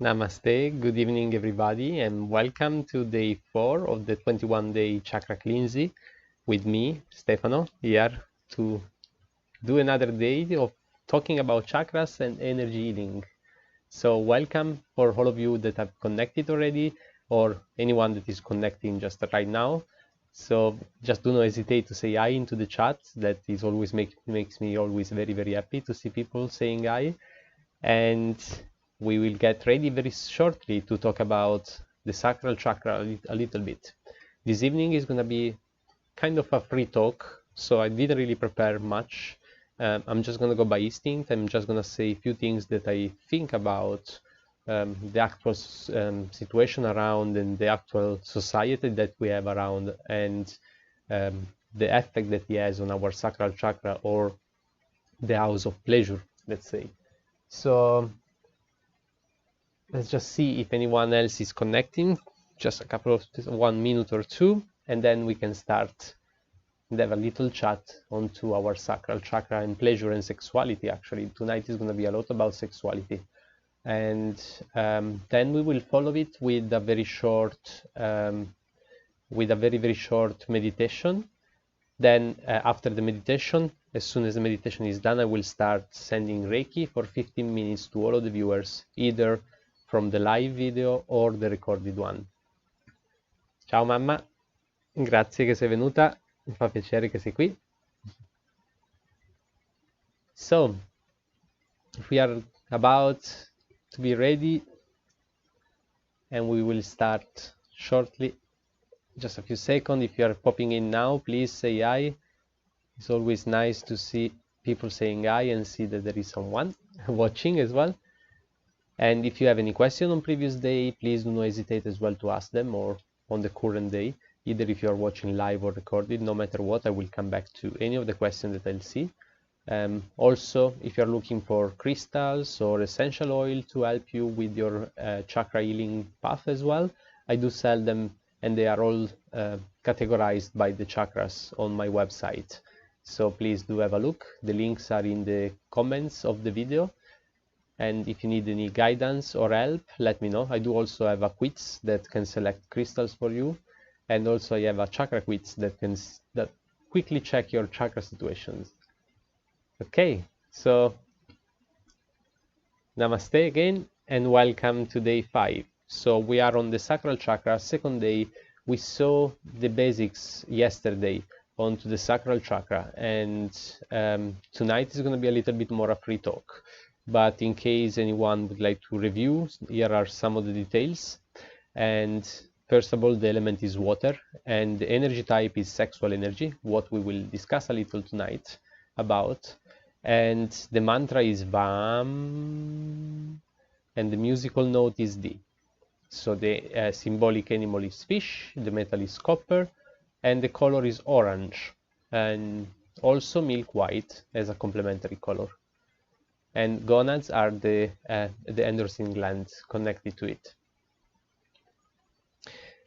Namaste, good evening everybody, and welcome to day 4 of the 21-day chakra cleansing with me, Stefano, here to do another day of talking about chakras and energy healing. So welcome for all of you that have connected already, or anyone that is connecting just right now. So just do not hesitate to say hi into the chat. That is always makes me always very happy to see people saying hi. And we will get ready very shortly to talk about the sacral chakra a little bit. This evening is going to be kind of a free talk, so I didn't really prepare much. I'm just going to go by instinct. I'm just going to say a few things that I think about the actual situation around and the actual society that we have around, and the effect that it has on our sacral chakra, or the house of pleasure, let's say. So let's just see if anyone else is connecting. Just a couple of 1 minute or two, and then we can start and have a little chat onto our sacral chakra and pleasure and sexuality. Actually, tonight is going to be a lot about sexuality, and then we will follow it with a very short, very short meditation. Then after the meditation, as soon as the meditation is done, I will start sending Reiki for 15 minutes to all of the viewers, either from the live video or the recorded one. Ciao mamma, grazie che sei venuta, mi fa piacere che sei qui. So, we are about to be ready, and we will start shortly. Just a few seconds. If you are popping in now, please say hi. It's always nice to see people saying hi and see that there is someone watching as well. And if you have any question on previous day, please do not hesitate as well to ask them, or on the current day, either if you are watching live or recorded. No matter what, I will come back to any of the questions that I'll see. Also, if you're looking for crystals or essential oil to help you with your chakra healing path as well, I do sell them, and they are all categorized by the chakras on my website. So please do have a look. The links are in the comments of the video. And if you need any guidance or help, let me know. I do also have a quiz that can select crystals for you. And also I have a chakra quiz that can quickly check your chakra situations. Okay, so namaste again, and welcome to day 5. So we are on the sacral chakra, second day. We saw the basics yesterday onto the sacral chakra, and tonight is going to be a little bit more a free talk. But in case anyone would like to review, here are some of the details. And first of all, the element is water, and the energy type is sexual energy, what we will discuss a little tonight about. And the mantra is VAM, and the musical note is D. So the symbolic animal is fish, the metal is copper, and the color is orange, and also milk white as a complementary color. And gonads are the endocrine glands connected to it.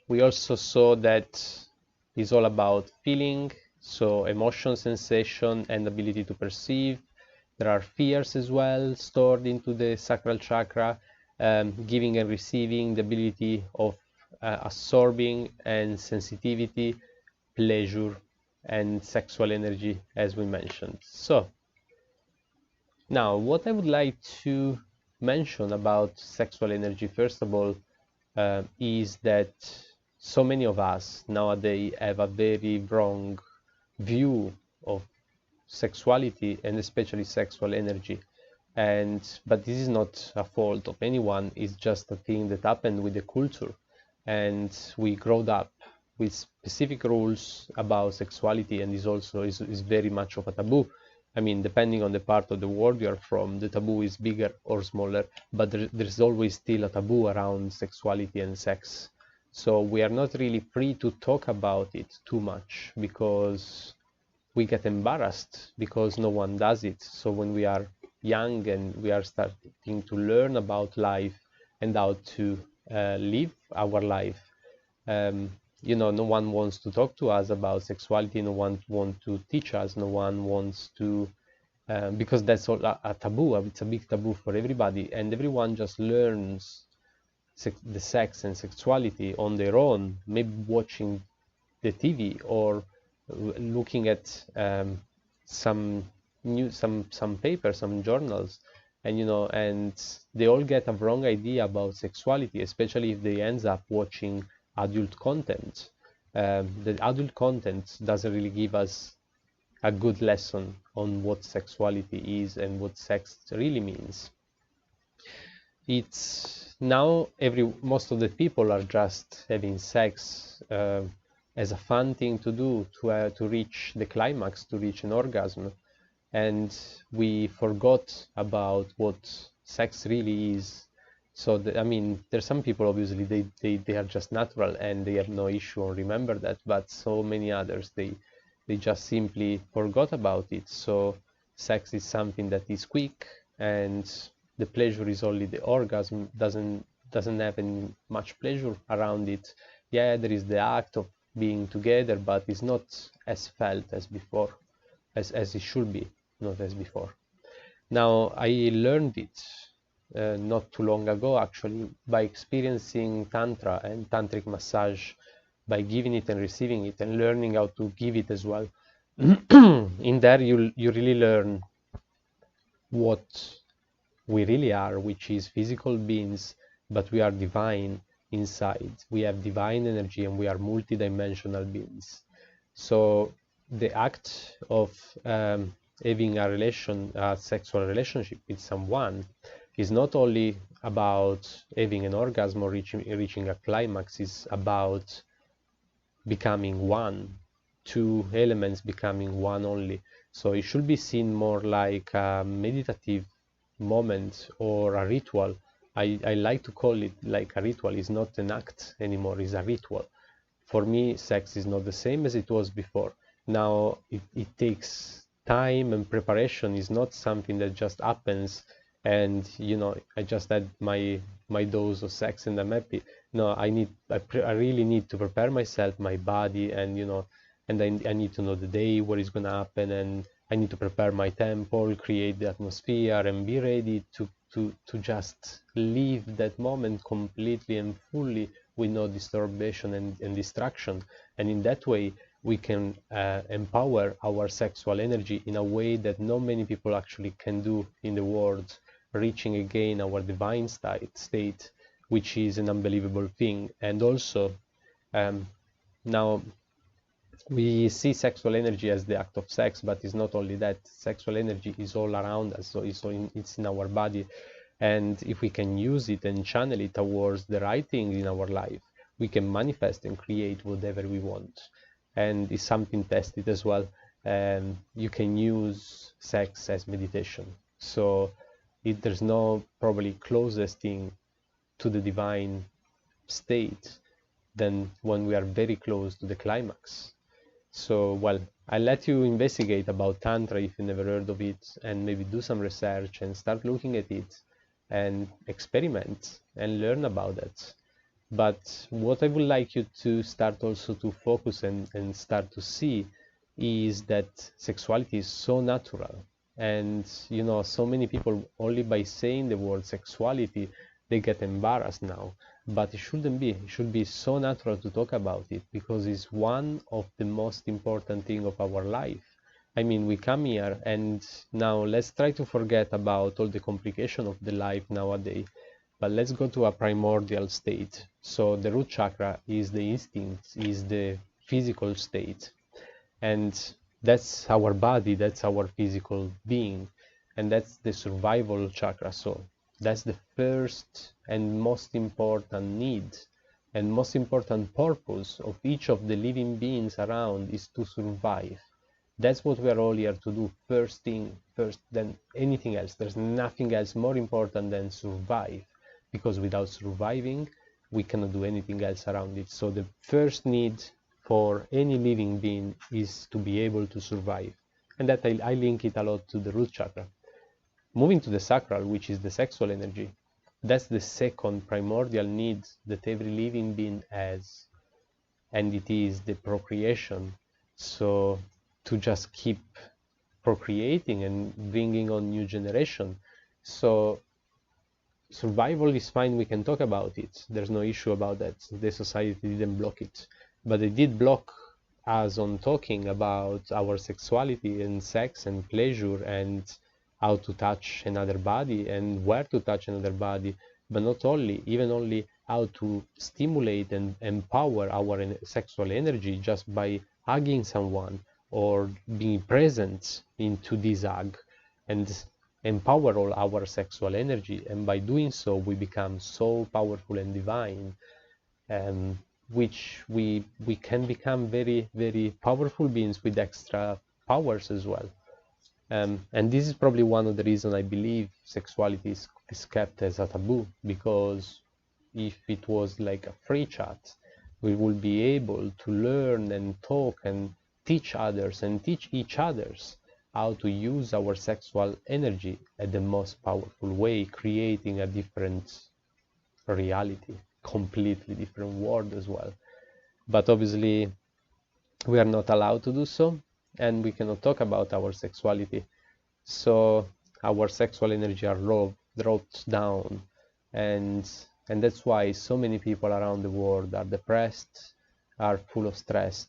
We also saw that it's all about feeling, so emotion, sensation, and ability to perceive. There are fears as well stored into the sacral chakra, giving and receiving, the ability of absorbing, and sensitivity, pleasure, and sexual energy, as we mentioned. So now, what I would like to mention about sexual energy, first of all, is that so many of us nowadays have a very wrong view of sexuality, and especially sexual energy. But this is not a fault of anyone. It's just a thing that happened with the culture, and we growed up with specific rules about sexuality, and is also is very much of a taboo. I mean, depending on the part of the world you are from, the taboo is bigger or smaller, but there's always still a taboo around sexuality and sex. So we are not really free to talk about it too much, because we get embarrassed because no one does it. So when we are young and we are starting to learn about life and how to live our life, you know, no one wants to talk to us about sexuality, no one wants to teach us, no one wants to, because that's all a taboo. It's a big taboo for everybody, and everyone just learns the sex and sexuality on their own, maybe watching the TV or looking at some papers, some journals, and and they all get a wrong idea about sexuality, especially if they end up watching adult content. The adult content doesn't really give us a good lesson on what sexuality is and what sex really means. It's now most of the people are just having sex as a fun thing to do to reach the climax, to reach an orgasm, and we forgot about what sex really is. So I mean, there's some people, obviously they are just natural and they have no issue or remember that, but so many others they just simply forgot about it. So sex is something that is quick, and the pleasure is only the orgasm, doesn't have any much pleasure around it. Yeah, there is the act of being together, but it's not as felt as before, as it should be, not as before. Now, I learned it not too long ago, actually, by experiencing Tantra and Tantric massage, by giving it and receiving it, and learning how to give it as well. In there, you really learn what we really are, which is physical beings, but we are divine inside. We have divine energy and we are multidimensional beings. So the act of having a sexual relationship with someone is not only about having an orgasm or reaching a climax. It's about becoming one, two elements becoming one only. So it should be seen more like a meditative moment or a ritual. I like to call it like a ritual. It's not an act anymore, it's a ritual. For me, sex is not the same as it was before. Now it takes time and preparation. Is not something that just happens and I just had my dose of sex and I'm happy. No, I really need to prepare myself, my body, and and I need to know the day, what is gonna happen, and I need to prepare my temple, create the atmosphere, and be ready to just live that moment completely and fully with no disturbation and distraction. And in that way, we can empower our sexual energy in a way that not many people actually can do in the world, reaching again our divine state, which is an unbelievable thing. And also, now we see sexual energy as the act of sex, but it's not only that. Sexual energy is all around us, so it's in our body, and if we can use it and channel it towards the right thing in our life, we can manifest and create whatever we want. And it's something tested as well. You can use sex as meditation, so there's no probably closest thing to the divine state than when we are very close to the climax. So, well, I'll let you investigate about Tantra if you never heard of it, and maybe do some research and start looking at it and experiment and learn about it. But what I would like you to start also to focus and start to see is that sexuality is so natural. And so many people, only by saying the word sexuality, they get embarrassed now. But it shouldn't be. It should be so natural to talk about it, because it's one of the most important things of our life. I mean, we come here and now let's try to forget about all the complication of the life nowadays, but let's go to a primordial state. So the root chakra is the instinct, is the physical state, and that's our body, that's our physical being, and that's the survival chakra. So that's the first and most important need and most important purpose of each of the living beings around, is to survive. That's what we are all here to do, first than anything else. There's nothing else more important than survive, because without surviving, we cannot do anything else around it. So the first need for any living being is to be able to survive. And that I link it a lot to the root chakra. Moving to the sacral, which is the sexual energy, that's the second primordial need that every living being has, and it is the procreation. So to just keep procreating and bringing on new generation. So survival is fine, we can talk about it. There's no issue about that. The society didn't block it. But they did block us on talking about our sexuality and sex and pleasure and how to touch another body and where to touch another body. But not only, even only how to stimulate and empower our sexual energy just by hugging someone or being present into this hug and empower all our sexual energy, and by doing so we become so powerful and divine, which we can become very, very powerful beings with extra powers as well. And this is probably one of the reasons I believe sexuality is kept as a taboo, because if it was like a free chat, we will be able to learn and talk and teach others and teach each others how to use our sexual energy at the most powerful way, creating a different reality, completely different world as well. But obviously we are not allowed to do so, and we cannot talk about our sexuality, so our sexual energy are dropped down, and that's why so many people around the world are depressed, are full of stress,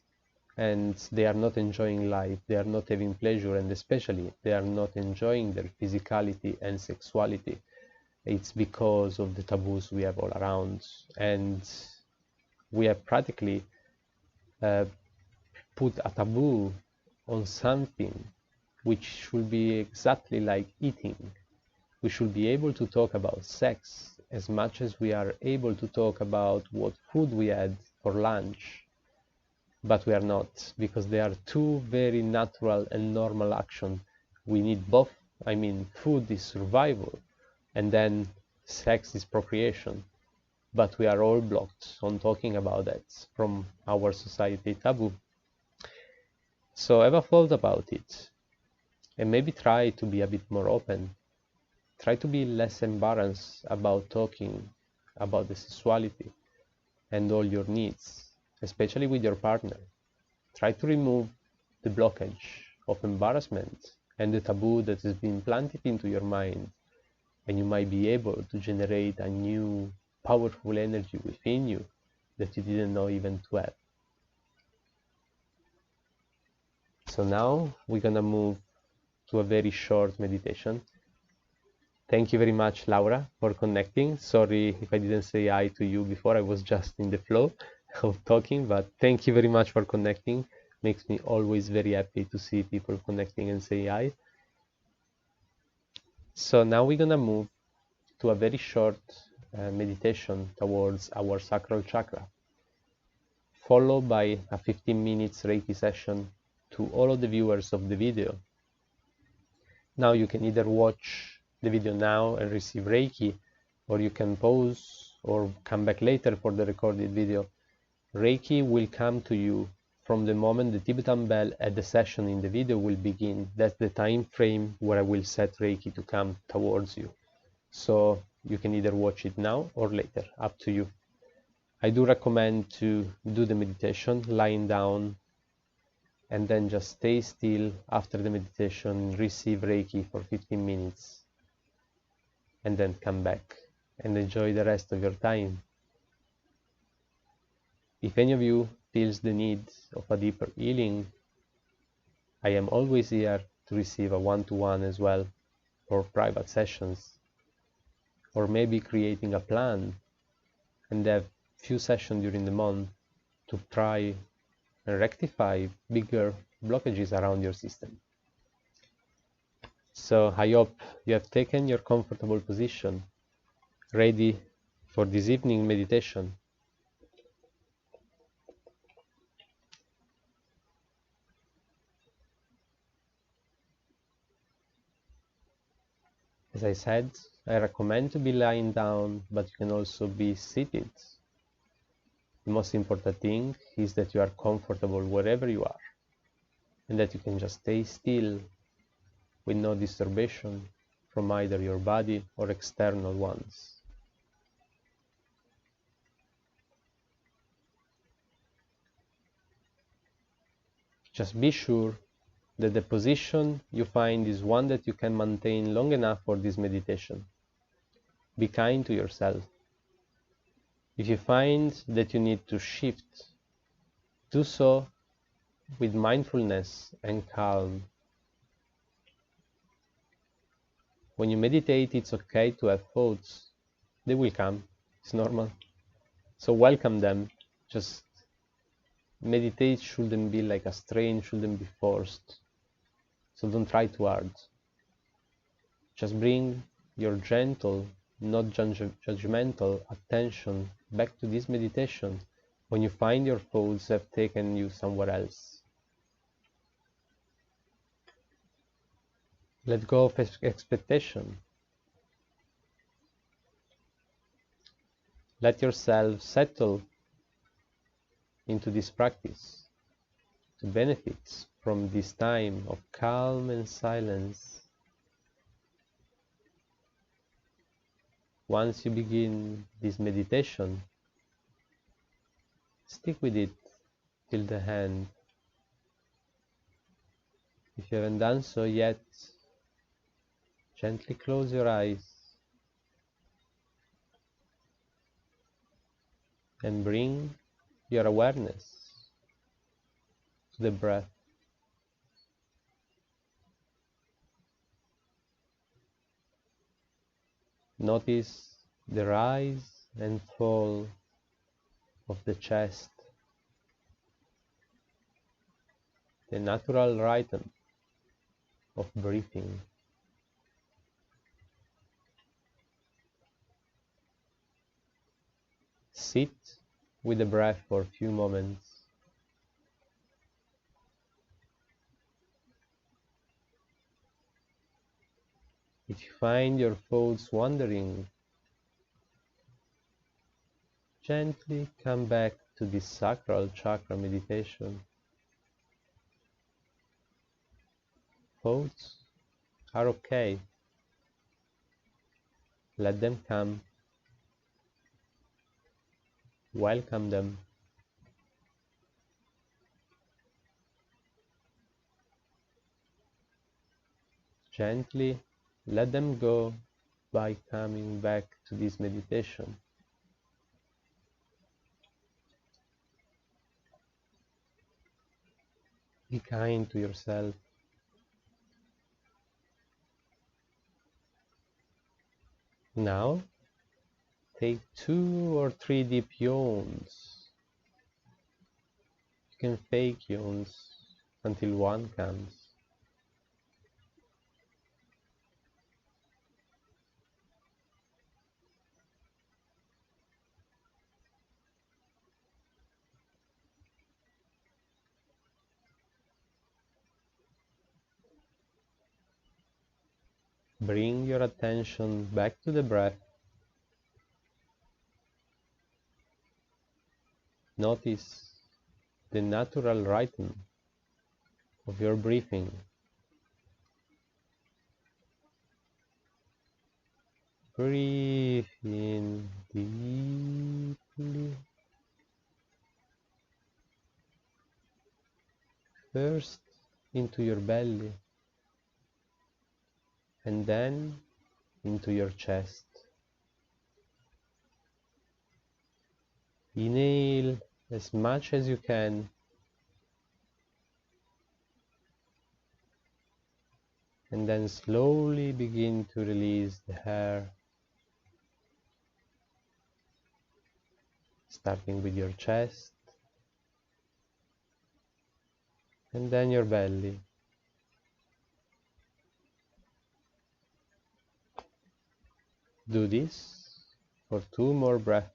and they are not enjoying life, they are not having pleasure, and especially they are not enjoying their physicality and sexuality. It's because of the taboos we have all around, and we have practically put a taboo on something which should be exactly like eating. We should be able to talk about sex as much as we are able to talk about what food we had for lunch. But we are not, because they are two very natural and normal actions. We need both. I mean, food is survival, and then sex is procreation. But we are all blocked on talking about that from our society taboo. So have a thought about it, and maybe try to be a bit more open. Try to be less embarrassed about talking about the sexuality and all your needs, especially with your partner. Try to remove the blockage of embarrassment and the taboo that has been planted into your mind, and you might be able to generate a new powerful energy within you that you didn't know even to have. So now we're gonna move to a very short meditation. Thank you very much, Laura, for connecting. Sorry if I didn't say hi to you before, I was just in the flow of talking, but thank you very much for connecting. Makes me always very happy to see people connecting and say hi. So now we're gonna move to a very short meditation towards our sacral chakra, followed by a 15 minutes Reiki session to all of the viewers of the video. Now you can either watch the video now and receive Reiki, or you can pause or come back later for the recorded video. Reiki will come to you from the moment the Tibetan bell at the session in the video will begin. That's the time frame where I will set Reiki to come towards you. So you can either watch it now or later, up to you. I do recommend to do the meditation lying down, and then just stay still after the meditation, receive Reiki for 15 minutes, and then come back and enjoy the rest of your time. If any of you feels the need of a deeper healing, I am always here to receive a one-to-one as well, or private sessions, or maybe creating a plan and have few sessions during the month to try and rectify bigger blockages around your system. So I hope you have taken your comfortable position, ready for this evening meditation. As I said, I recommend to be lying down, but you can also be seated. The most important thing is that you are comfortable wherever you are, and that you can just stay still with no disturbation from either your body or external ones. Just be sure that the position you find is one that you can maintain long enough for this meditation. Be kind to yourself. If you find that you need to shift, do so with mindfulness and calm. When you meditate, it's okay to have thoughts. They will come. It's normal. So welcome them. Just meditate shouldn't be like a strain, shouldn't be forced. So don't try too hard. Just bring your gentle, not judgmental attention back to this meditation when you find your thoughts have taken you somewhere else. Let go of expectation. Let yourself settle into this practice to benefit from this time of calm and silence. Once you begin this meditation, stick with it till the end. If you haven't done so yet, gently close your eyes and bring your awareness to the breath. Notice the rise and fall of the chest, the natural rhythm of breathing. Sit with the breath for a few moments. If you find your thoughts wandering, gently come back to this sacral chakra meditation. Thoughts are okay. Let them come. Welcome them. Gently let them go by coming back to this meditation. Be kind to yourself. Now, take 2 or 3 deep yawns. You can fake yawns until one comes. Bring your attention back to the breath. Notice the natural rhythm of your breathing. Breathe in deeply. First into your belly and then into your chest. Inhale as much as you can and then slowly begin to release the air, starting with your chest and then your belly. Do this for 2 more breaths.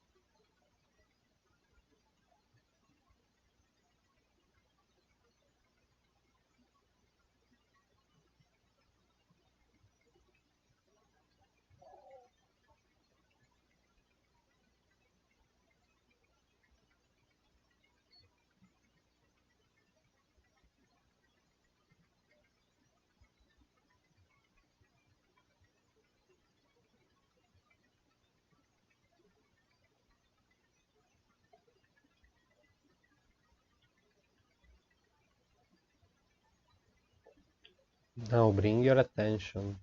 Now bring your attention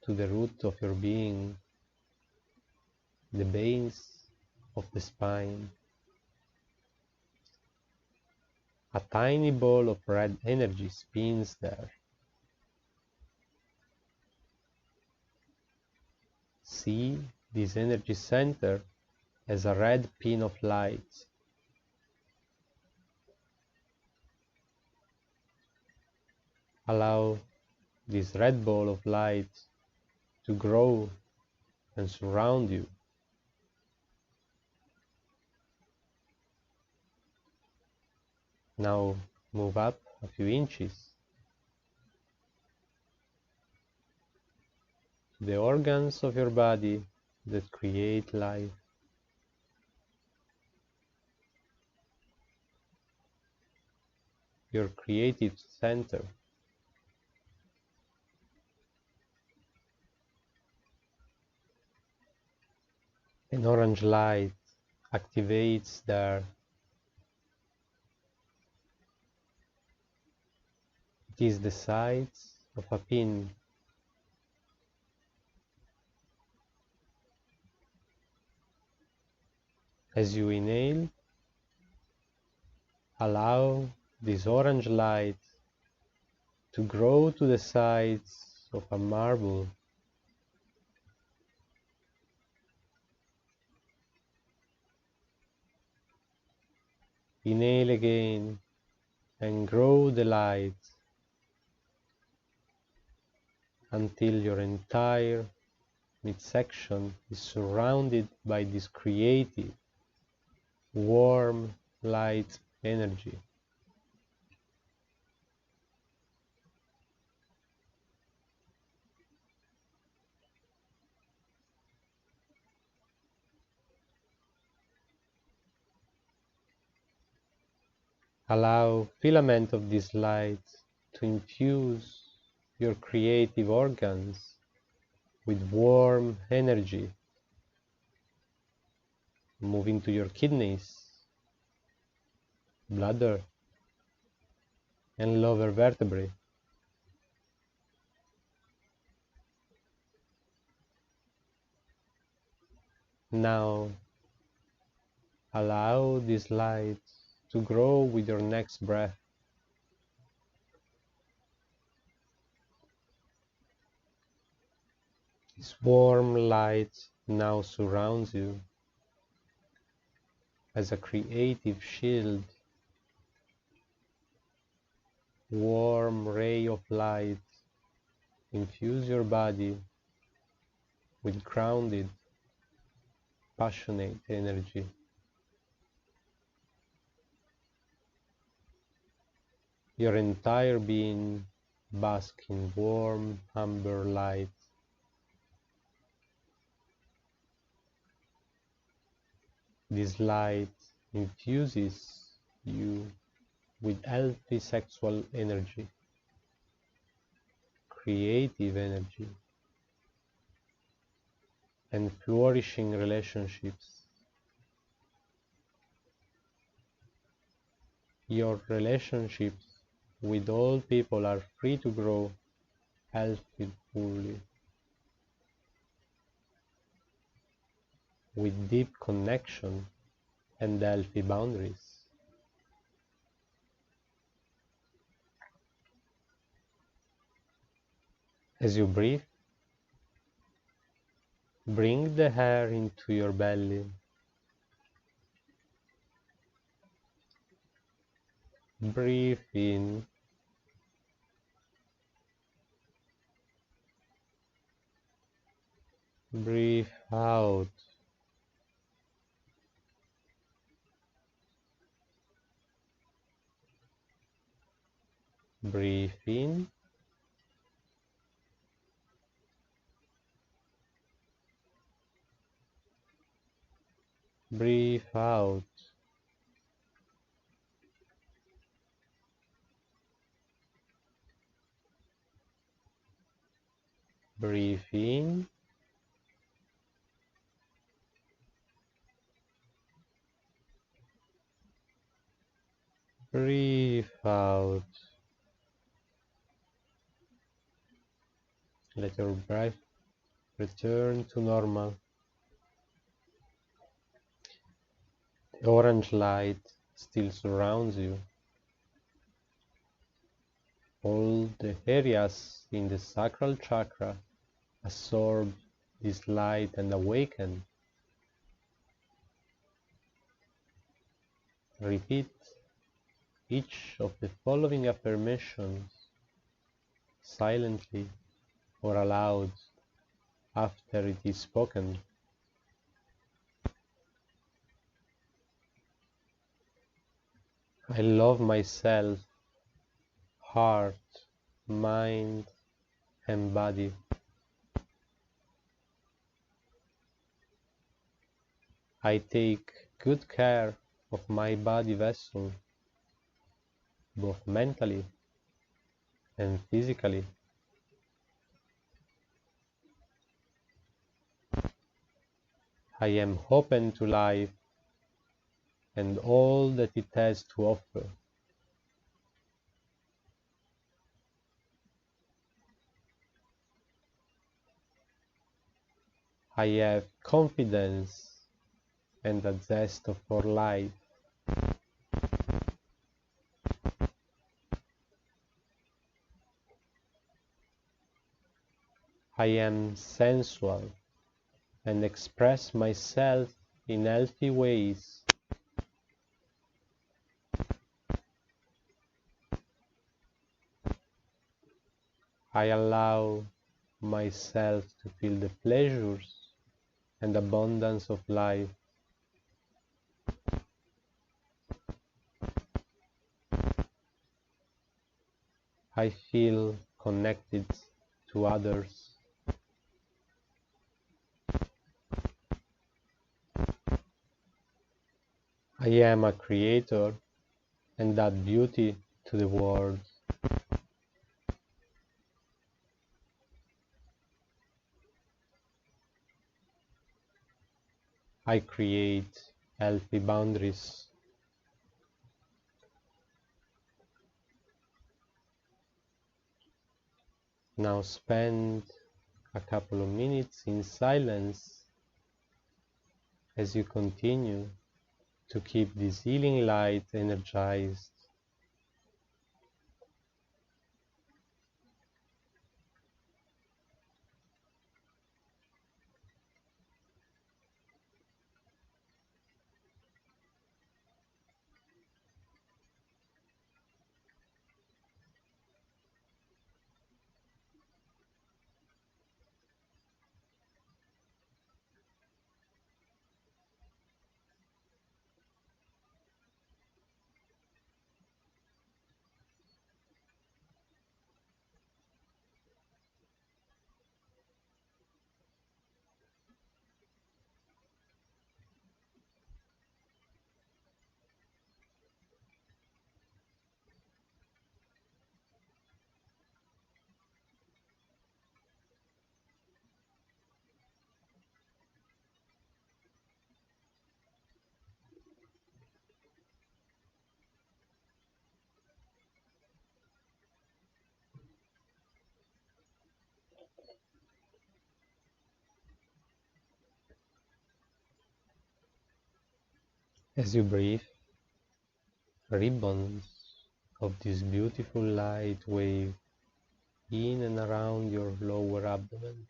to the root of your being, the base of the spine. A tiny ball of red energy spins there. See this energy center as a red pin of light. Allow this red ball of light to grow and surround you. Now move up a few inches to the organs of your body that create life. Your creative center. An orange light activates there. It is the size of a pin. As you inhale, allow this orange light to grow to the size of a marble. Inhale again and grow the light until your entire midsection is surrounded by this creative, warm light energy. Allow filament of this light to infuse your creative organs with warm energy, moving to your kidneys, bladder, and lower vertebrae. Now, allow this light to grow with your next breath. This warm light now surrounds you as a creative shield. Warm ray of light infuse your body with grounded, passionate energy. Your entire being basks in warm amber light. This light infuses you with healthy sexual energy, creative energy, and flourishing relationships. Your relationships with all people are free to grow healthfully, with deep connection and healthy boundaries. As you breathe, bring the air into your belly. Breathe in. Breathe out. Breathe in. Breathe out. Breathe in. Breathe out. Let your breath return to normal. The orange light still surrounds you. All the areas in the sacral chakra absorb this light and awaken. Repeat each of the following affirmations silently or aloud after it is spoken. I love myself, heart, mind, and body. I take good care of my body vessel, both mentally and physically. I am open to life and all that it has to offer. I have confidence and a zest for life. I am sensual and express myself in healthy ways. I allow myself to feel the pleasures and abundance of life. I feel connected to others. I am a creator and add beauty to the world. I create healthy boundaries. Now spend a couple of minutes in silence as you continue to keep this healing light energized. As you breathe, ribbons of this beautiful light wave in and around your lower abdomen,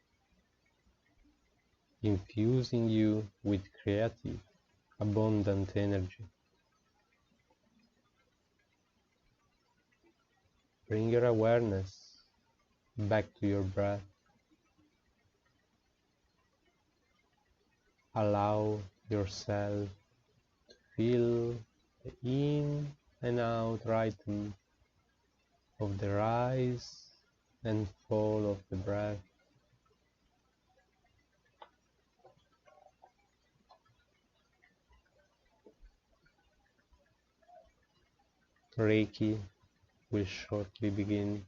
infusing you with creative, abundant energy. Bring your awareness back to your breath. Allow yourself to feel the in and out rhythm of the rise and fall of the breath. Reiki will shortly begin.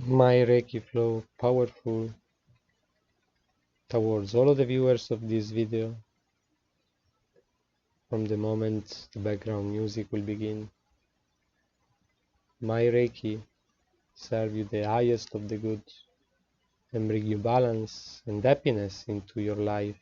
my Reiki flow powerful towards all of the viewers of this video from the moment the background music will begin. My Reiki serve you the highest of the good and bring you balance and happiness into your life.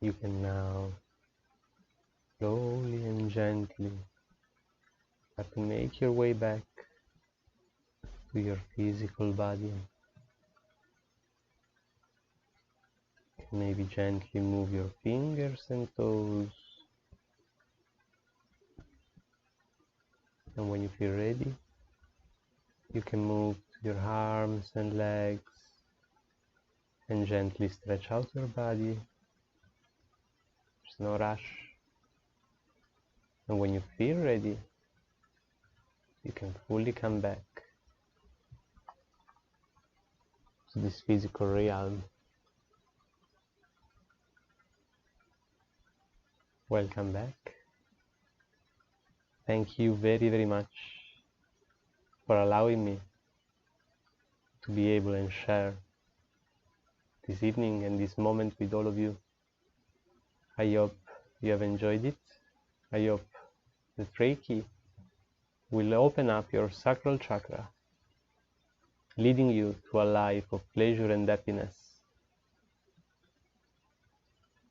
You can now slowly and gently start to make your way back to your physical body. Maybe gently move your fingers and toes. And when you feel ready, you can move to your arms and legs and gently stretch out your body. There's no rush. And when you feel ready, you can fully come back to this physical realm. Welcome back. Thank you very, very much for allowing me to be able and share this evening and this moment with all of you. I hope you have enjoyed it. I hope that Reiki will open up your sacral chakra, leading you to a life of pleasure and happiness.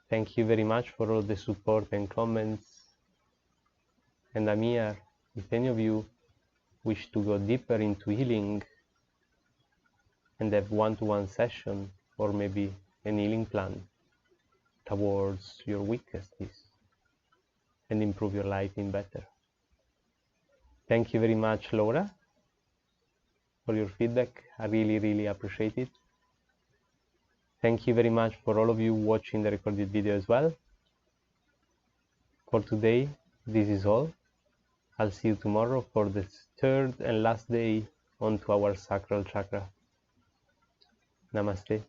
Thank you very much for all the support and comments. And I'm here if any of you wish to go deeper into healing and have one-to-one session or maybe an healing plan towards your weaknesses and improve your life in better. Thank you very much, Laura, for your feedback. I really, really appreciate it. Thank you very much for all of you watching the recorded video as well. For today, this is all. I'll see you tomorrow for the third and last day onto our sacral chakra. Namaste.